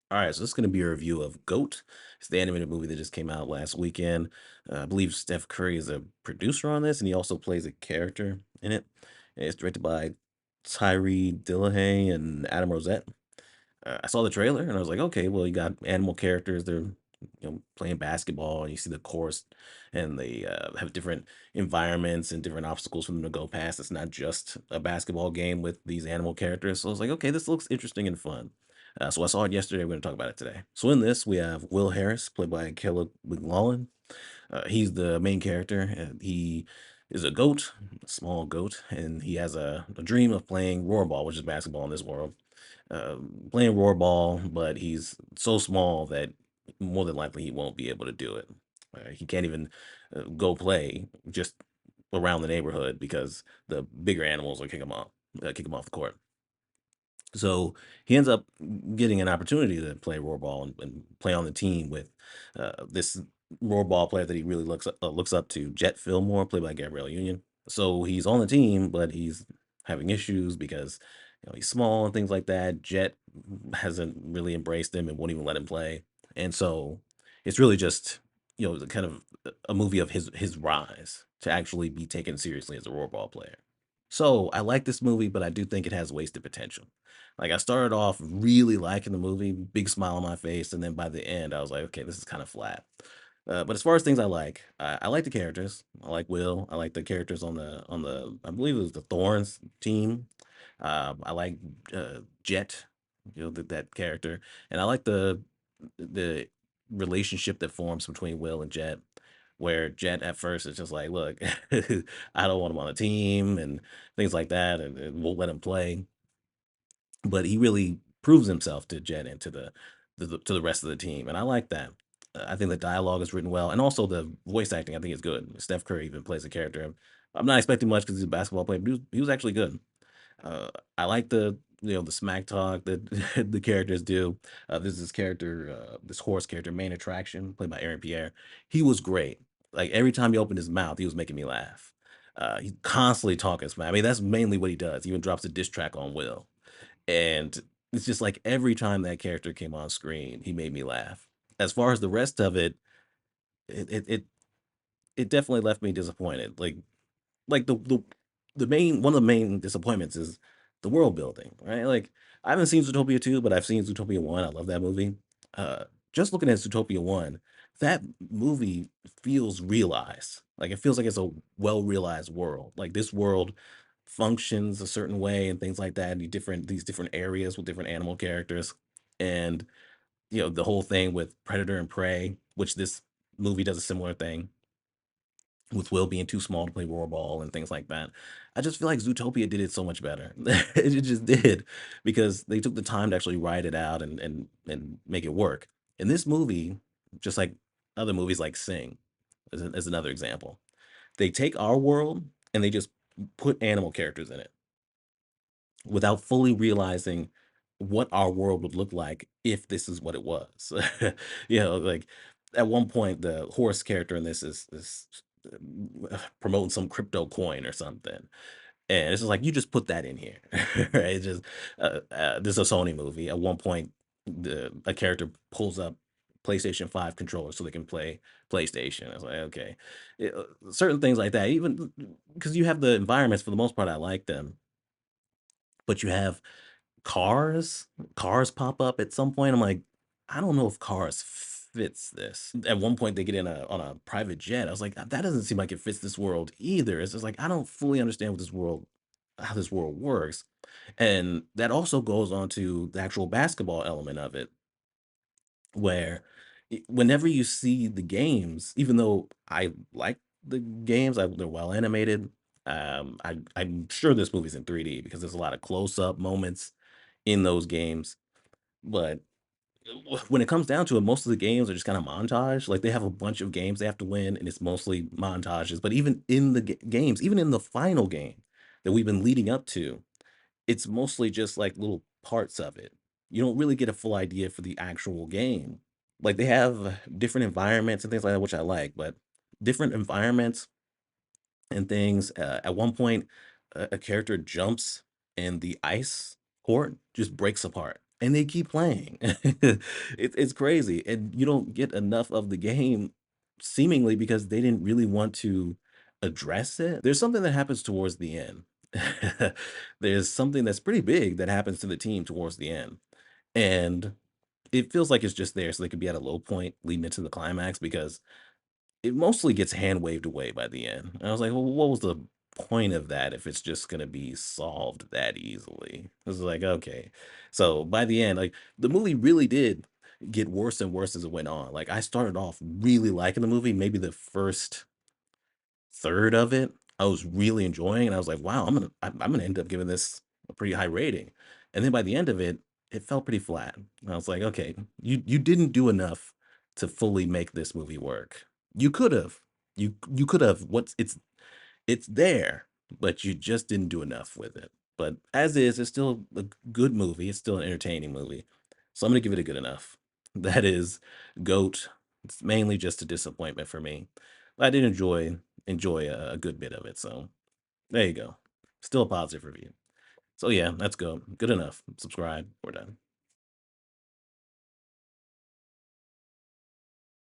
All right, so this is going to be a review of Goat. It's the animated movie that just came out last weekend. I believe Steph Curry is a producer on this, and he also plays a character in it. And it's directed by Tyree Dillahay and Adam Rosette. I saw the trailer and I was like, okay, well, you got animal characters. They're playing basketball, and you see the course, and they have different environments and different obstacles for them to go past. It's not just a basketball game with these animal characters. So I was like, okay, this looks interesting and fun. So I saw it yesterday. We're going to talk about it today. So in this, we have Will Harris, played by Caleb McLaughlin. He's the main character, and he is a goat, a small goat, and he has a dream of playing rollerball, which is basketball in this world. Playing rollerball, but he's so small that more than likely he won't be able to do it. He can't even go play just around the neighborhood because the bigger animals will kick him off the court. So he ends up getting an opportunity to play rollerball and play on the team with this rollerball player that he really looks up to, Jet Fillmore, played by Gabrielle Union. So he's on the team, but he's having issues because he's small and things like that. Jet hasn't really embraced him and won't even let him play, and so it's really just kind of a movie of his rise to actually be taken seriously as a rollerball player. So I like this movie, but I do think it has wasted potential. Like I started off really liking the movie, big smile on my face, and then by the end, I was like, okay, this is kind of flat. But as far as things I like the characters. I like Will. I like the characters on the I believe it was the Thorns team. I like Jet, that character, and I like the relationship that forms between Will and Jet, where Jet at first is just like, look, I don't want him on the team and things like that, and won't let him play. But he really proves himself to Jet and to the rest of the team, and I like that. I think the dialogue is written well, and also the voice acting I think is good. Steph Curry even plays a character. I'm not expecting much because he's a basketball player, but he was actually good. I like the smack talk that the characters do. There's this character, this horse character, main attraction, played by Aaron Pierre. He was great. Like every time he opened his mouth, he was making me laugh. He's constantly talking smack. I mean, that's mainly what he does. He even drops a diss track on Will, and it's just like every time that character came on screen, he made me laugh. As far as the rest of it, it it it, it definitely left me disappointed. Like the main one of the main disappointments is the world building, right? Like I haven't seen Zootopia 2, but I've seen Zootopia 1. I love that movie. Just looking at Zootopia 1, that movie feels realized. Like it feels like it's a well realized world. Like this world functions a certain way and things like that. These different areas with different animal characters. And the whole thing with predator and prey, which this movie does a similar thing with Will being too small to play rollerball and things like that. I just feel like Zootopia did it so much better. It just did because they took the time to actually write it out and make it work. In this movie, just like other movies like Sing, as another example, they take our world and they just put animal characters in it without fully realizing what our world would look like if this is what it was. Like at one point, the horse character in this is promoting some crypto coin or something, and it's just like you just put that in here, right? It's just this is a Sony movie. At one point, a character pulls up PlayStation 5 controllers so they can play PlayStation. I was like, okay, certain things like that. Even because you have the environments for the most part, I like them, but you have cars pop up at some point. I'm like, I don't know if cars fits this. At one point, they get in on a private jet. I was like, that doesn't seem like it fits this world either. It's just like I don't fully understand how this world works, and that also goes on to the actual basketball element of it, where whenever you see the games, even though I like the games, they're well animated. I'm sure this movie's in 3D because there's a lot of close up moments in those games. But when it comes down to it, most of the games are just kind of montage. Like they have a bunch of games they have to win, and it's mostly montages. But even in the games, even in the final game that we've been leading up to, it's mostly just like little parts of it. You don't really get a full idea for the actual game. Like they have different environments and things like that, which I like, but different environments and things. At one point, a character jumps and the ice court just breaks apart. and they keep playing. It's crazy, and you don't get enough of the game seemingly because they didn't really want to address it. There's something that happens towards the end. There's something that's pretty big that happens to the team towards the end, and it feels like it's just there so they could be at a low point leading into the climax because it mostly gets hand waved away by the end. And I was like, "Well, what was the point of that if it's just gonna be solved that easily?" I was like, "Okay." So, by the end, like, the movie really did get worse and worse as it went on. Like, I started off really liking the movie, maybe the first third of it, I was really enjoying, and I was like, "Wow, I'm gonna end up giving this a pretty high rating." And then by the end of it, it felt pretty flat. And I was like, "Okay, you didn't do enough to fully make this movie work. You could have. You could have. What's it's there, but you just didn't do enough with it." But as is, it's still a good movie. It's still an entertaining movie. So I'm gonna give it a good enough. That is GOAT. It's mainly just a disappointment for me. I did enjoy a good bit of it. So there you go. Still a positive review. So yeah, that's GOAT. Good enough. Subscribe. We're done.